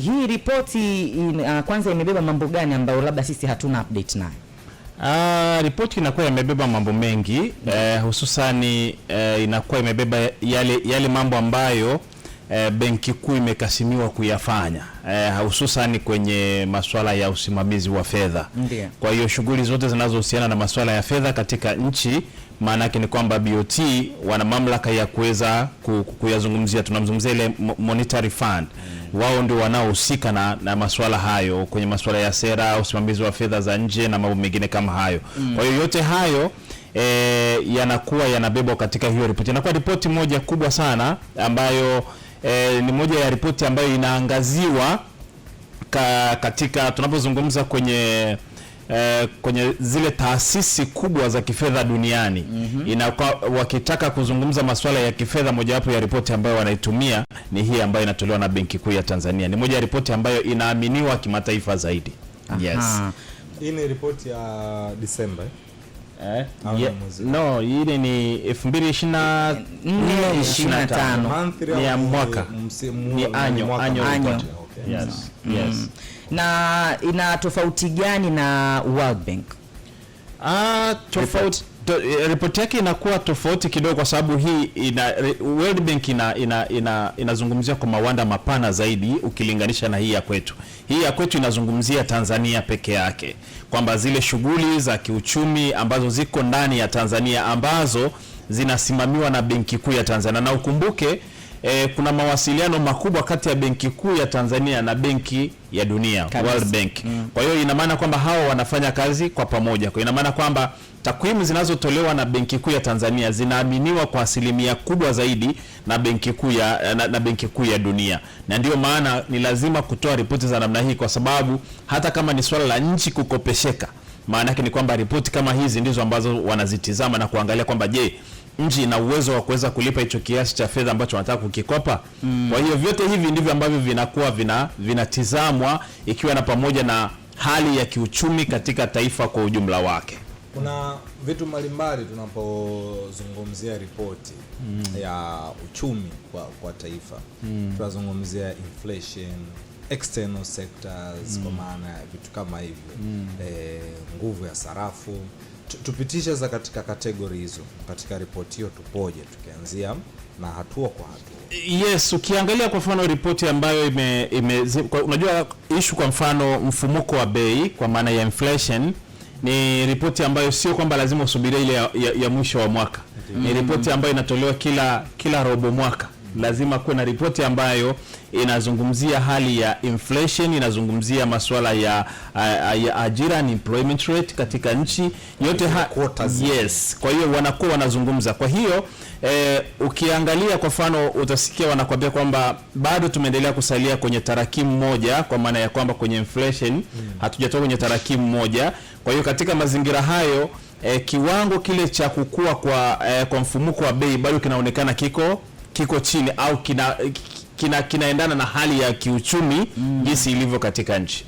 Hii ripoti kwanza imebeba mambo gani ambayo labda sisi hatuna update nayo? Ripoti inakuwa imebeba mambo mengi, hususani inakuwa imebeba yale mambo ambayo Benki Kuu imekasimiwa kuyafanya, hususani kwenye masuala ya usimamizi wa fedha. Kwa hiyo shughuli zote zinazohusiana na masuala ya fedha katika nchi, maana yake ni kwamba BOT wana mamlaka ya kuweza kuyazungumzia. Tunamzungumzia ile monetary fund. Wao ndio wanaohusika na masuala hayo kwenye masuala ya sera, usimamizi wa fedha za nje na mambo mengine kama hayo. Kwa hiyo yote hayo yanakuwa yanabebwa katika hiyo ripoti. Inakuwa ripoti moja kubwa sana ambayo ni moja ya ripoti ambayo inaangaziwa katika tunapozungumza kwenye zile taasisi kubwa za kifedha duniani. Inakuwa wakitaka kuzungumza masuala ya kifedha, mojawapo ya ripoti ambayo wanaitumia ni hii ambayo inatolewa na Benki Kuu ya Tanzania. Ni moja ya ripoti ambayo inaaminiwa kimataifa zaidi. Yes. Hii ni ripoti ya Disemba. No, ile ni 2024-2025. Ni ya mwaka. Ni anyo. Yes. Yes. Na ina tofauti gani na World Bank? Tofauti. Ripoti yake inakuwa tofauti kidogo kwa sababu hii World Bank inazungumzia kwa mawanda mapana zaidi ukilinganisha na hii ya kwetu. Hii ya kwetu inazungumzia Tanzania peke yake, kwamba zile shughuli za kiuchumi ambazo ziko ndani ya Tanzania ambazo zinasimamiwa na Benki Kuu ya Tanzania. Na ukumbuke kuna mawasiliano makubwa kati ya Benki Kuu ya Tanzania na Benki ya Dunia, World Bank. Kwa hiyo ina maana kwamba hao wanafanya kazi kwa pamoja. Kwa ina maana kwamba takwimu zinazotolewa na Benki Kuu ya Tanzania zinaaminiwa kwa asilimia kubwa zaidi na Benki Kuu ya Dunia. Na ndio maana ni lazima kutoa ripoti za namna hii, kwa sababu hata kama ni swala la nchi kukopesheka, maana yake ni kwamba ripoti kama hizi ndizo ambazo wanazitizama na kuangalia kwamba je, nchi ina uwezo wa kuweza kulipa hicho kiasi cha fedha ambacho wanataka kukikopa. Kwa hiyo vyote hivi ndivyo ambavyo vinakuwa vinatizamwa, ikiwa na pamoja na hali ya kiuchumi katika taifa kwa ujumla wake. Kuna vitu mbalimbali tunapozungumzia ripoti ya uchumi kwa taifa. Tunazungumzia inflation, external sectors, kwa maana ya vitu kama hivyo, nguvu ya sarafu. Tupitishe za katika kategori hizo katika ripoti hiyo, tupoje tukianzia na hatua kwa hatua. Yes, ukiangalia kwa mfano ripoti ambayo unajua issue, kwa mfano mfumuko wa bei kwa maana ya inflation, ni ripoti ambayo sio kwamba lazima usubirie ile ya mwisho wa mwaka. Ni ripoti ambayo inatolewa kila robo mwaka. Lazima kuwe na ripoti ambayo inazungumzia hali ya inflation, inazungumzia masuala ya ajira and employment rate katika nchi yote. Yes, kwa hiyo wanakuwa wanazungumza. Kwa hiyo ukiangalia kwa mfano utasikia wanakuambia kwamba bado tumeendelea kusalia kwenye tarakimu moja, kwa maana ya kwamba kwenye inflation hatujatoka kwenye tarakimu moja. Kwa hiyo katika mazingira hayo kiwango kile cha kukua kwa mfumuko wa bei bado kinaonekana kiko chini, au kinaendana na hali ya kiuchumi jinsi ilivyo katika nchi.